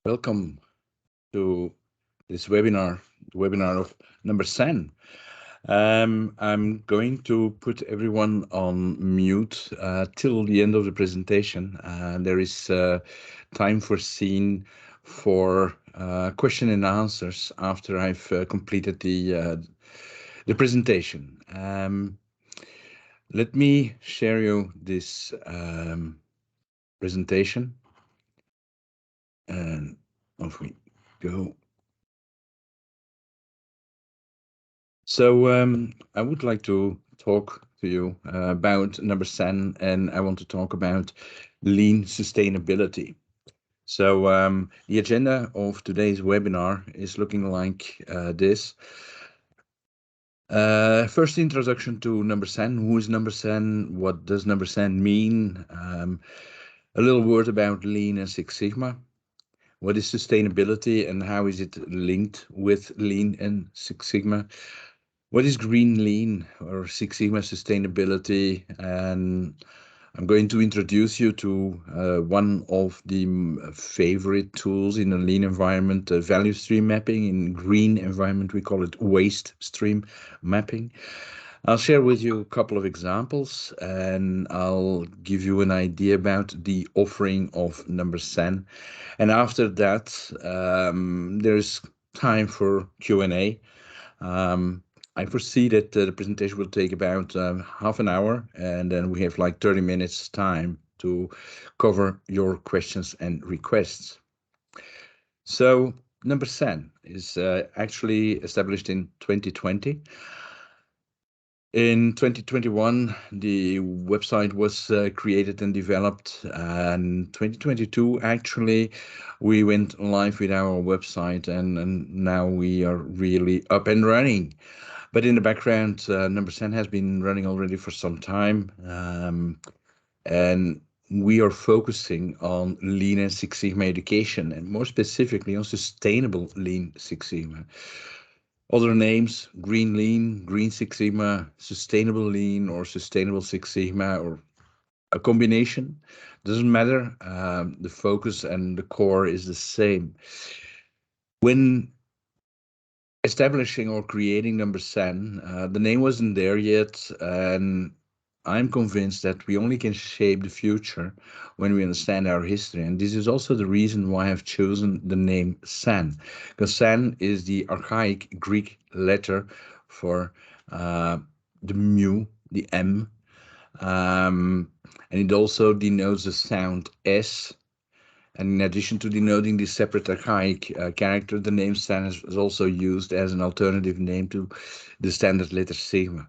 Welcome to this webinar of number 10. I'm going to put everyone on mute till the end of the presentation. There is time foreseen for question and answers after I've completed the presentation. Let me share you this presentation, and off we go. So I would like to talk to you about number 10, and I want to talk about lean sustainability. So the agenda of today's webinar is looking like this. First introduction to number 10. Who is number 10? What does number 10 mean? A little word about Lean and Six Sigma. What is sustainability and how is it linked with Lean and Six Sigma? What is Green Lean or Six Sigma sustainability? And I'm going to introduce you to one of the favorite tools in a lean environment, value stream mapping. In green environment, we call it waste stream mapping. I'll share with you a couple of examples and I'll give you an idea about the offering of number 10. And after that, there's time for Q&A. I foresee that the presentation will take about half an hour, and then we have like 30 minutes time to cover your questions and requests. So number 10 is actually established in 2020. In 2021, the website was created and developed, and 2022, actually, we went live with our website, and now we are really up and running. But in the background, number 10 has been running already for some time, and we are focusing on Lean and Six Sigma education, and more specifically on sustainable Lean Six Sigma. Other names: Green Lean, Green Six Sigma, Sustainable Lean, or Sustainable Six Sigma, or a combination. Doesn't matter. The focus and the core is the same. When establishing or creating number 10, the name wasn't there yet, and I'm convinced that we only can shape the future when we understand our history. And this is also the reason why I've chosen the name San, because San is the archaic Greek letter for the mu, the M, and it also denotes the sound S. And in addition to denoting this separate archaic character, the name San is also used as an alternative name to the standard letter Sigma.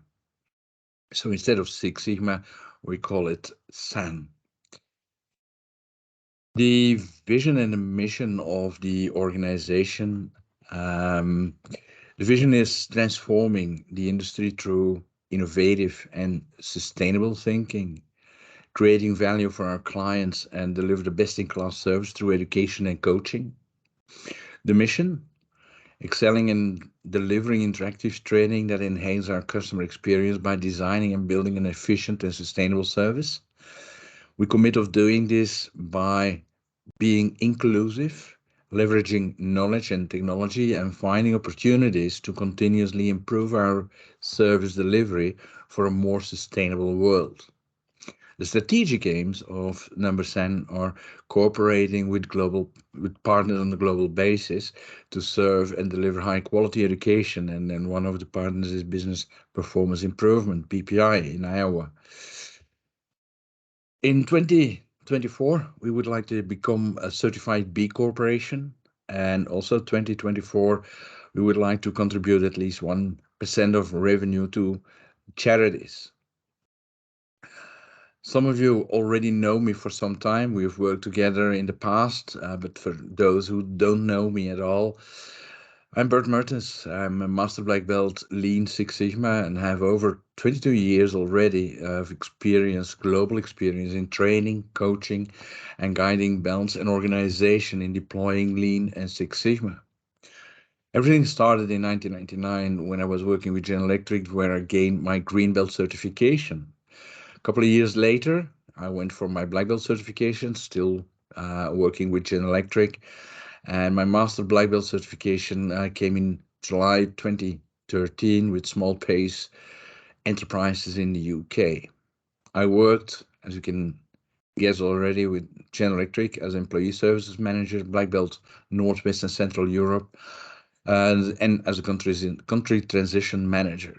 So instead of Six Sigma, we call it San. The vision and the mission of the organization, the vision is transforming the industry through innovative and sustainable thinking, creating value for our clients, and deliver the best-in-class service through education and coaching. The mission: excelling in delivering interactive training that enhances our customer experience by designing and building an efficient and sustainable service. We commit of doing this by being inclusive, leveraging knowledge and technology, and finding opportunities to continuously improve our service delivery for a more sustainable world. The strategic aims of number 10 are cooperating with partners on a global basis to serve and deliver high quality education. And then one of the partners is Business Performance Improvement, BPI, in Iowa. In 2024, we would like to become a certified B Corporation. And also 2024, we would like to contribute at least 1% of revenue to charities. Some of you already know me for some time. We've worked together in the past, but for those who don't know me at all, I'm Bert Mertens. I'm a Master Black Belt Lean Six Sigma and have over 22 years already of experience, global experience in training, coaching, and guiding belts and organization in deploying Lean and Six Sigma. Everything started in 1999 when I was working with General Electric, where I gained my Green Belt certification. A couple of years later, I went for my Black Belt certification, still working with General Electric. And my Master Black Belt certification came in July 2013 with Small Pace Enterprises in the UK. I worked, as you can guess already, with General Electric as employee services manager, Black Belt Northwest and Central Europe, and as a country transition manager.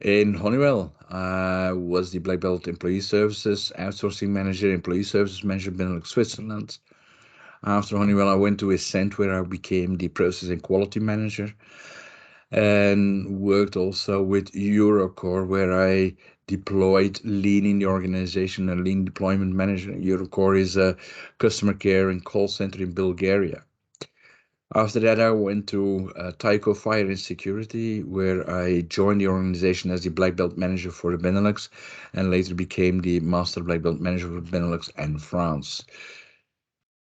In Honeywell, I was the Black Belt Employee Services Outsourcing Manager, Employee Services Manager, Benelux, Switzerland. After Honeywell, I went to Essent, where I became the Process and Quality Manager, and worked also with Eurocore, where I deployed Lean in the organization, a Lean Deployment Manager. Eurocore is a customer care and call center in Bulgaria. After that, I went to Tyco Fire and Security, where I joined the organization as the Black Belt Manager for the Benelux, and later became the Master Black Belt Manager for Benelux and France.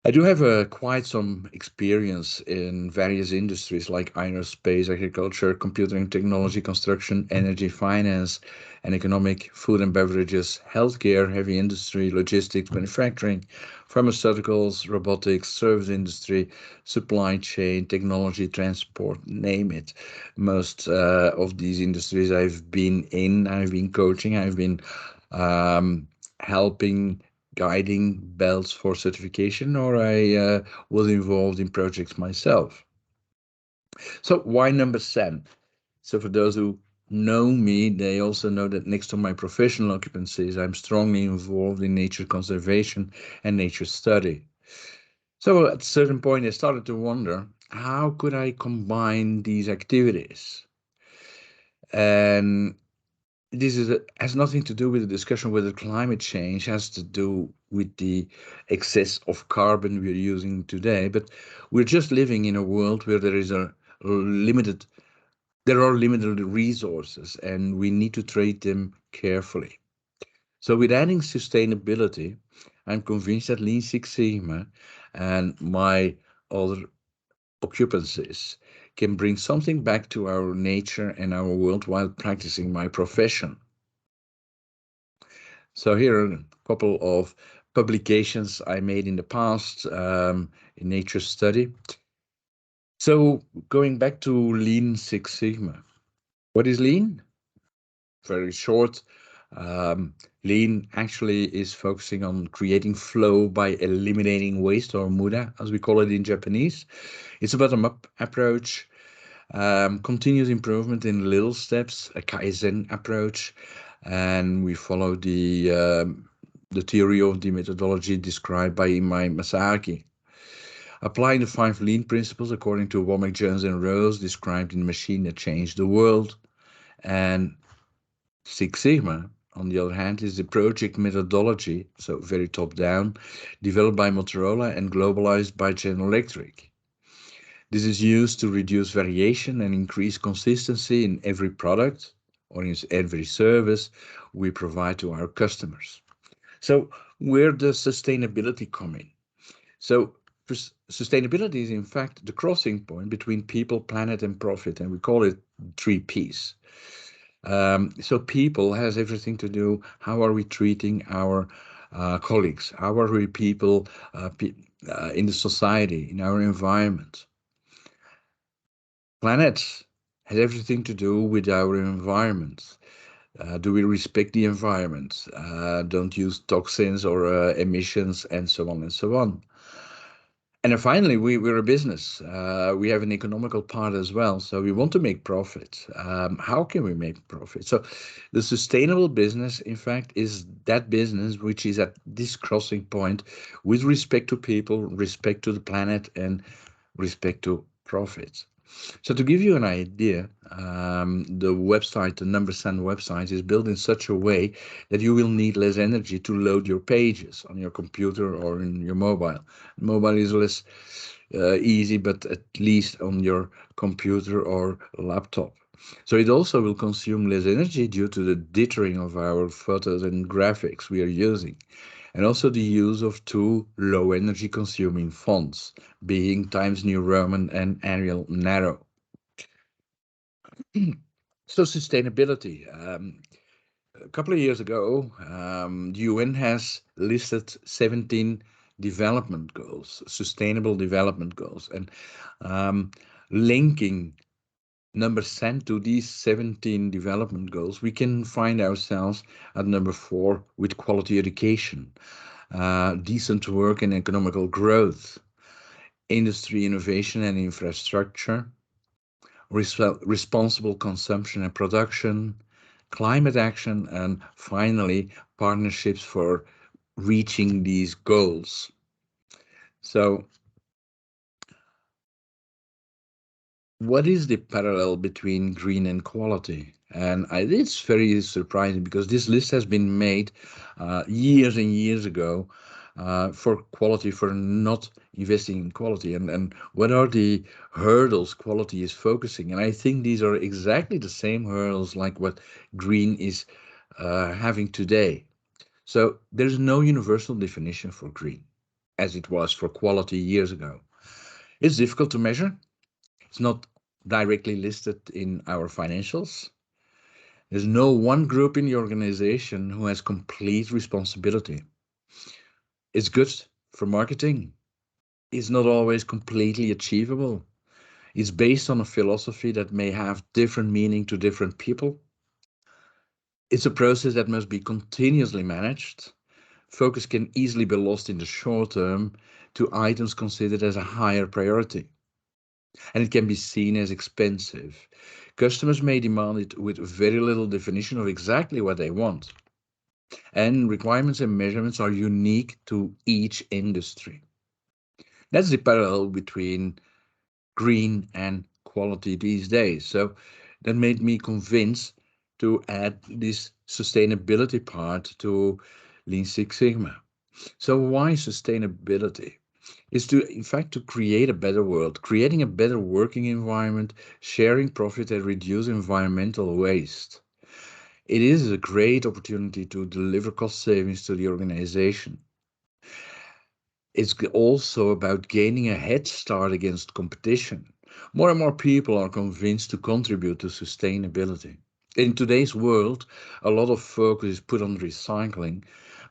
I do have quite some experience in various industries like aerospace, agriculture, computer and technology, construction, energy, finance, and economic, food and beverages, healthcare, heavy industry, logistics, manufacturing, pharmaceuticals, robotics, service industry, supply chain, technology, transport, name it. Most of these industries I've been in, I've been coaching, I've been helping, guiding belts for certification, or I was involved in projects myself. So why number 7? So for those who know me, they also know that next to my professional occupancies, I'm strongly involved in nature conservation and nature study. So at a certain point, I started to wonder, how could I combine these activities? And this has nothing to do with the discussion whether climate change has to do with the excess of carbon we're using today, but we're just living in a world where there are limited resources, and we need to treat them carefully. So with adding sustainability, I'm convinced that Lean Six Sigma and my other occupancies can bring something back to our nature and our world while practicing my profession. So here are a couple of publications I made in the past in Nature Study. So going back to Lean Six Sigma. What is Lean? Very short. Lean actually is focusing on creating flow by eliminating waste, or muda, as we call it in Japanese. It's a bottom-up approach, continuous improvement in little steps, a Kaizen approach, and we follow the theory of the methodology described by Imai Masaaki. Applying the 5 Lean principles according to Womack, Jones, and Rose, described in The Machine That Changed the World. And Six Sigma, on the other hand, is the project methodology, so very top-down, developed by Motorola and globalized by General Electric. This is used to reduce variation and increase consistency in every product or in every service we provide to our customers. So where does sustainability come in? So sustainability is in fact the crossing point between people, planet, and profit, and we call it 3 Ps. So people has everything to do, how are we treating our colleagues? How are we people in the society, in our environment? Planet has everything to do with our environment. Do we respect the environment? Don't use toxins or emissions, and so on and so on. And then finally, we're a business. We have an economical part as well. So we want to make profit. How can we make profit? So the sustainable business, in fact, is that business which is at this crossing point with respect to people, respect to the planet, and respect to profits. So to give you an idea, the website, the Numbersan website, is built in such a way that you will need less energy to load your pages on your computer or in your mobile. Mobile is less easy, but at least on your computer or laptop. So it also will consume less energy due to the dithering of our photos and graphics we are using, and also the use of 2 low energy consuming fonts, being Times New Roman and Arial Narrow. So sustainability. A couple of years ago, the UN has listed 17 development goals, sustainable development goals, and linking number 10 to these 17 development goals, we can find ourselves at number 4 with quality education, decent work and economical growth, industry innovation and infrastructure, responsible consumption and production, climate action, and finally, partnerships for reaching these goals. So, what is the parallel between green and quality? And it's very surprising because this list has been made years and years ago for quality, for not investing in quality. And what are the hurdles quality is focusing? And I think these are exactly the same hurdles like what green is having today. So there's no universal definition for green as it was for quality years ago. It's difficult to measure. It's not directly listed in our financials. There's no one group in the organization who has complete responsibility. It's good for marketing. It's not always completely achievable. It's based on a philosophy that may have different meaning to different people. It's a process that must be continuously managed. Focus can easily be lost in the short term to items considered as a higher priority. And it can be seen as expensive. Customers may demand it with very little definition of exactly what they want. And requirements and measurements are unique to each industry. That's the parallel between green and quality these days. So that made me convinced to add this sustainability part to Lean Six Sigma. So why sustainability? Is to, in fact, to create a better world, creating a better working environment, sharing profit and reduce environmental waste. It is a great opportunity to deliver cost savings to the organization. It's also about gaining a head start against competition. More and more people are convinced to contribute to sustainability. In today's world, a lot of focus is put on recycling,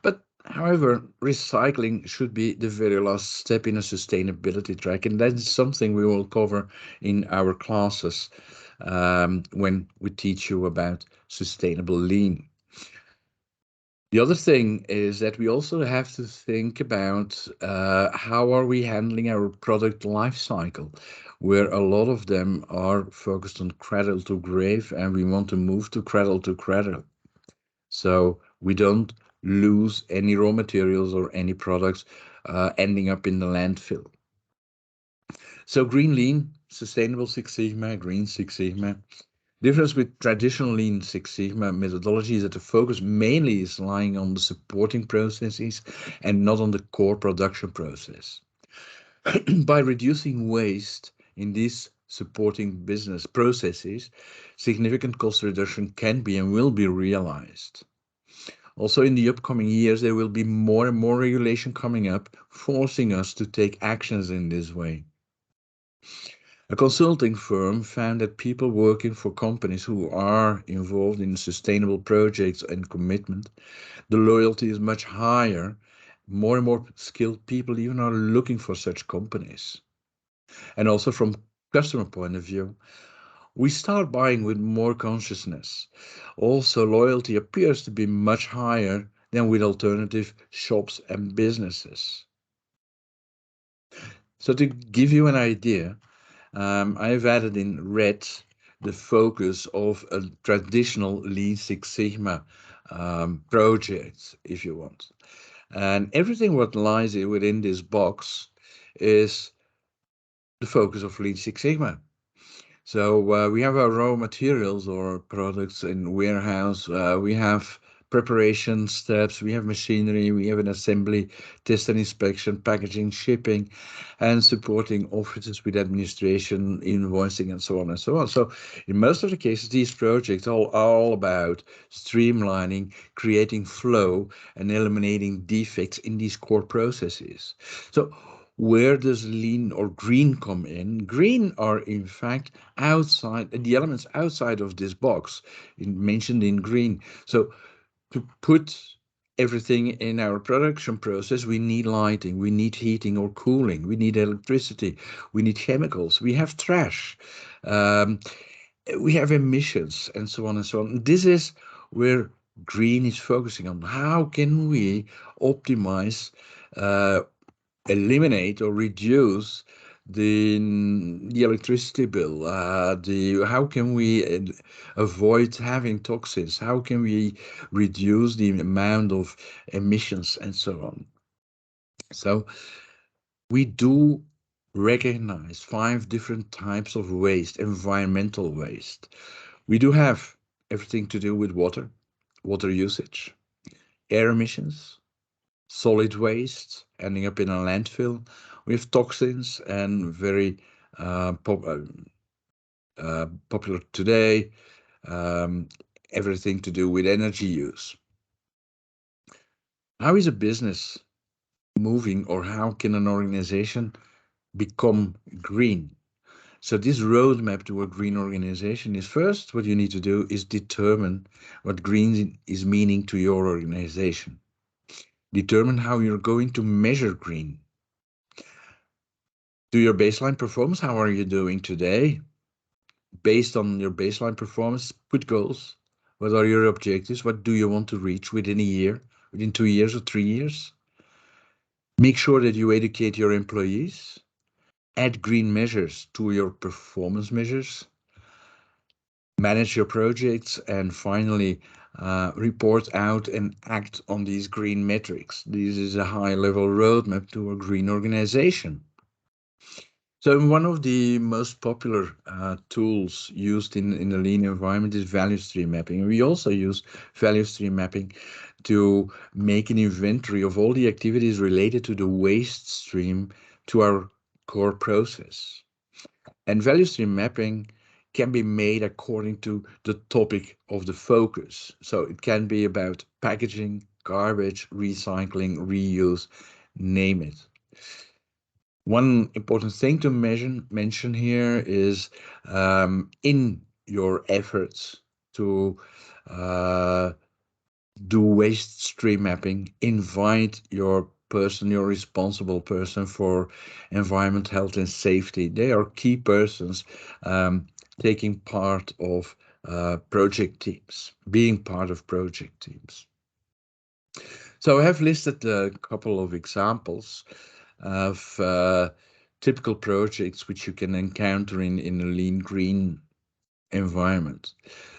but however, recycling should be the very last step in a sustainability track, and that is something we will cover in our classes when we teach you about sustainable lean. The other thing is that we also have to think about how are we handling our product life cycle, where a lot of them are focused on cradle to grave, and we want to move to cradle to cradle. So we don't lose any raw materials or any products ending up in the landfill. So Green Lean, Sustainable Six Sigma, Green Six Sigma. Difference with traditional Lean Six Sigma methodology is that the focus mainly is lying on the supporting processes and not on the core production process. By reducing waste in these supporting business processes, significant cost reduction can be and will be realized. Also, in the upcoming years, there will be more and more regulation coming up, forcing us to take actions in this way. A consulting firm found that people working for companies who are involved in sustainable projects and commitment, the loyalty is much higher. More and more skilled people even are looking for such companies. And also from customer point of view, we start buying with more consciousness. Also, loyalty appears to be much higher than with alternative shops and businesses. So to give you an idea, I've added in red the focus of a traditional Lean Six Sigma project, if you want. And everything what lies within this box is the focus of Lean Six Sigma. So we have our raw materials or products in warehouse. We have preparation steps, we have machinery, we have an assembly, test and inspection, packaging, shipping, and supporting offices with administration, invoicing, and so on and so on. So in most of the cases, these projects are all about streamlining, creating flow, and eliminating defects in these core processes. So where does lean or green come in? Green are in fact outside the elements outside of this box mentioned in green. So to put everything in our production process. We need lighting, we need heating or cooling, we need electricity, we need chemicals, we have trash, we have emissions, and so on and so on. This is where green is focusing on. How can we optimize, eliminate or reduce the electricity bill? How can we avoid having toxins? How can we reduce the amount of emissions and so on? So we do recognize 5 different types of waste, environmental waste. We do have everything to do with water, water usage, air emissions, solid waste ending up in a landfill. We have toxins and very popular today, everything to do with energy use. How is a business moving, or how can an organization become green? So this roadmap to a green organization is, first, what you need to do is determine what green is meaning to your organization. Determine how you're going to measure green. Do your baseline performance. How are you doing today? Based on your baseline performance, put goals. What are your objectives? What do you want to reach within a year, within 2 years or 3 years? Make sure that you educate your employees. Add green measures to your performance measures. Manage your projects, and finally, report out and act on these green metrics. This is a high-level roadmap to a green organization. So one of the most popular tools used in the lean environment is value stream mapping. We also use value stream mapping to make an inventory of all the activities related to the waste stream to our core process. And value stream mapping can be made according to the topic of the focus. So it can be about packaging, garbage, recycling, reuse, name it. One important thing to mention here is, in your efforts to do waste stream mapping, invite your responsible person for environment, health, and safety. They are key persons taking part of project teams, being part of project teams. So I have listed a couple of examples of typical projects which you can encounter in a lean green environment.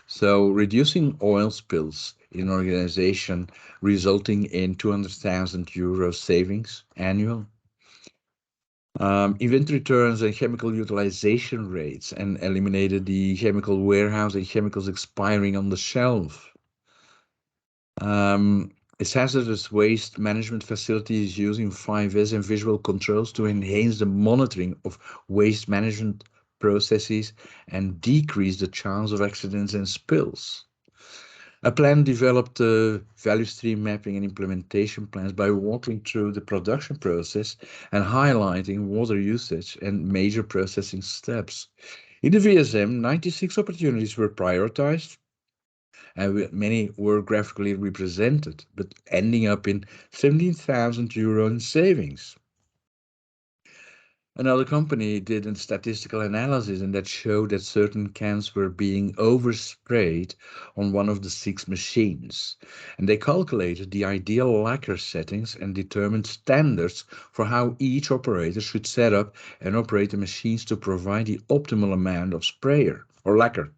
So reducing oil spills in an organization, resulting in 200,000 euro savings annual. Inventory turns and chemical utilization rates, and eliminated the chemical warehouse and chemicals expiring on the shelf. Its hazardous waste management facilities using 5S and visual controls to enhance the monitoring of waste management processes and decrease the chance of accidents and spills. A plan developed value stream mapping and implementation plans by walking through the production process and highlighting water usage and major processing steps. In the VSM, 96 opportunities were prioritized, and many were graphically represented, but ending up in 17,000 euro in savings. Another company did a statistical analysis, and that showed that certain cans were being oversprayed on one of the 6 machines. And they calculated the ideal lacquer settings and determined standards for how each operator should set up and operate the machines to provide the optimal amount of sprayer or lacquer.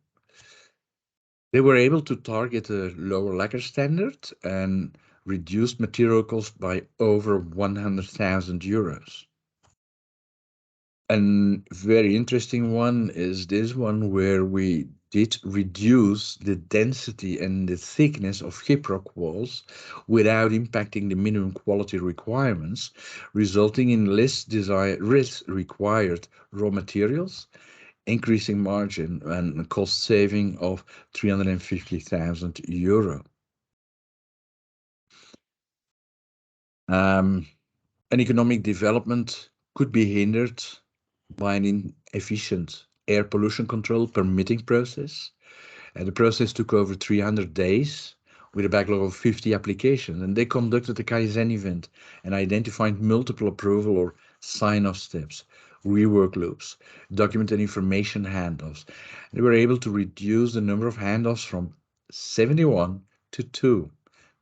They were able to target a lower lacquer standard and reduced material cost by over 100,000 euros. A very interesting one is this one, where we did reduce the density and the thickness of gyprock walls without impacting the minimum quality requirements, resulting in less required raw materials, increasing margin and cost saving of 350,000 euro. An economic development could be hindered by an inefficient air pollution control permitting process. And the process took over 300 days with a backlog of 50 applications, and they conducted a Kaizen event and identified multiple approval or sign-off steps, rework loops, documented information handoffs. They were able to reduce the number of handoffs from 71 to 2,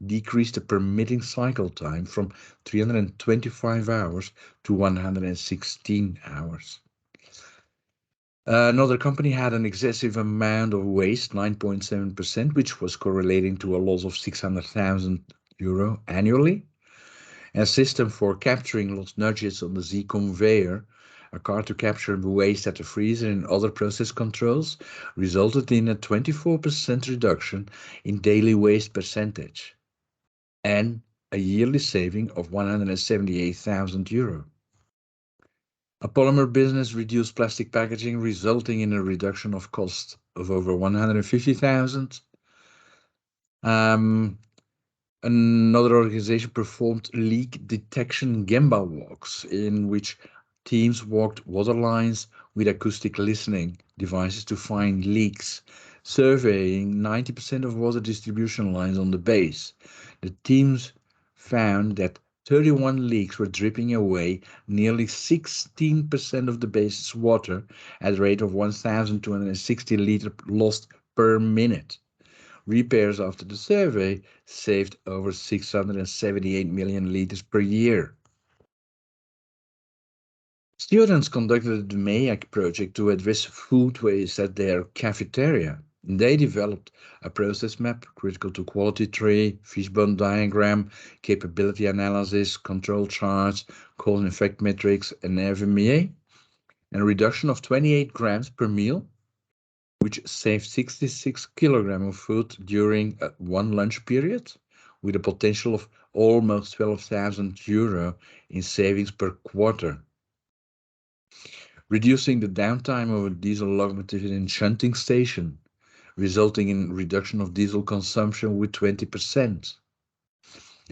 decrease the permitting cycle time from 325 hours to 116 hours. Another company had an excessive amount of waste, 9.7%, which was correlating to a loss of 600,000 euro annually. A system for capturing lost nudges on the Z conveyor, a car to capture waste at the freezer and other process controls, resulted in a 24% reduction in daily waste percentage and a yearly saving of 178,000 euro. A polymer business reduced plastic packaging, resulting in a reduction of cost of over 150,000. Another organization performed leak detection Gemba walks, in which teams walked water lines with acoustic listening devices to find leaks, surveying 90% of water distribution lines on the base. The teams found that 31 leaks were dripping away nearly 16% of the base's water at a rate of 1,260 liters lost per minute. Repairs after the survey saved over 678 million liters per year. Students conducted the MAIAC project to address food waste at their cafeteria. They developed a process map, critical to quality tree, fishbone diagram, capability analysis, control charts, cause and effect metrics, and FMEA, and a reduction of 28 grams per meal, which saved 66 kilograms of food during one lunch period, with a potential of almost 12,000 euro in savings per quarter. Reducing the downtime of a diesel locomotive in shunting station, resulting in reduction of diesel consumption with 20%.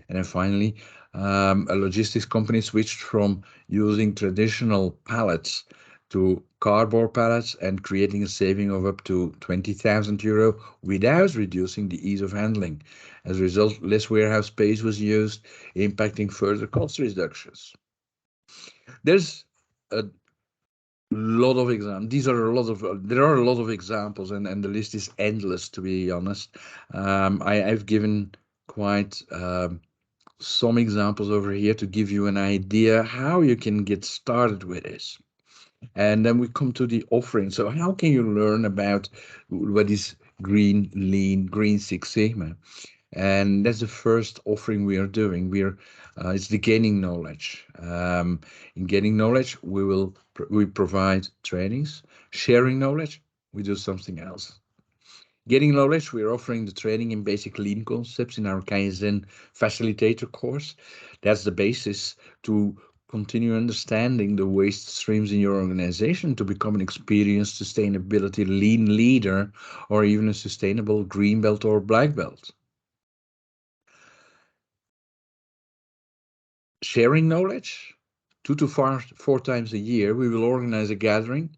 And then finally, a logistics company switched from using traditional pallets to cardboard pallets and creating a saving of up to 20,000 euro without reducing the ease of handling. As a result, less warehouse space was used, impacting further cost reductions. There's a lot of examples. There are a lot of examples, and the list is endless, to be honest. I've given quite some examples over here to give you an idea how you can get started with this. And then we come to the offering. So how can you learn about what is Green, Lean, Green Six Sigma? And that's the first offering we are doing. It's the gaining knowledge. In gaining knowledge, we provide trainings. Sharing knowledge, we do something else. Getting knowledge, we're offering the training in basic lean concepts in our Kaizen facilitator course. That's the basis to continue understanding the waste streams in your organization to become an experienced sustainability lean leader, or even a sustainable green belt or black belt. Sharing knowledge, 2 to 4 times a year, we will organize a gathering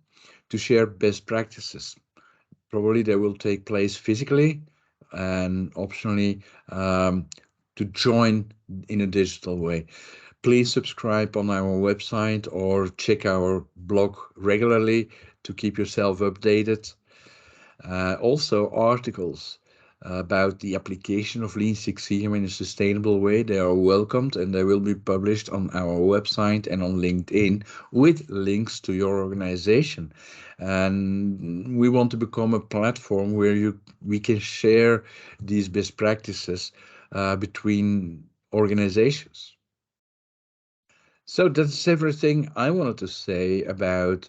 to share best practices. Probably they will take place physically and optionally to join in a digital way. Please subscribe on our website or check our blog regularly to keep yourself updated. Also, articles about the application of Lean Six Sigma in a sustainable way, they are welcomed, and they will be published on our website and on LinkedIn with links to your organization. And we want to become a platform where we can share these best practices between organizations. So that's everything I wanted to say about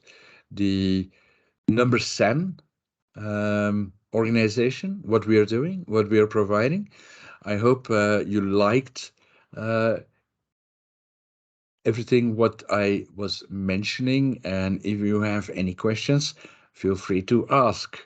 the number 7 organization, what we are doing, what we are providing. I hope you liked everything what I was mentioning, and if you have any questions, feel free to ask.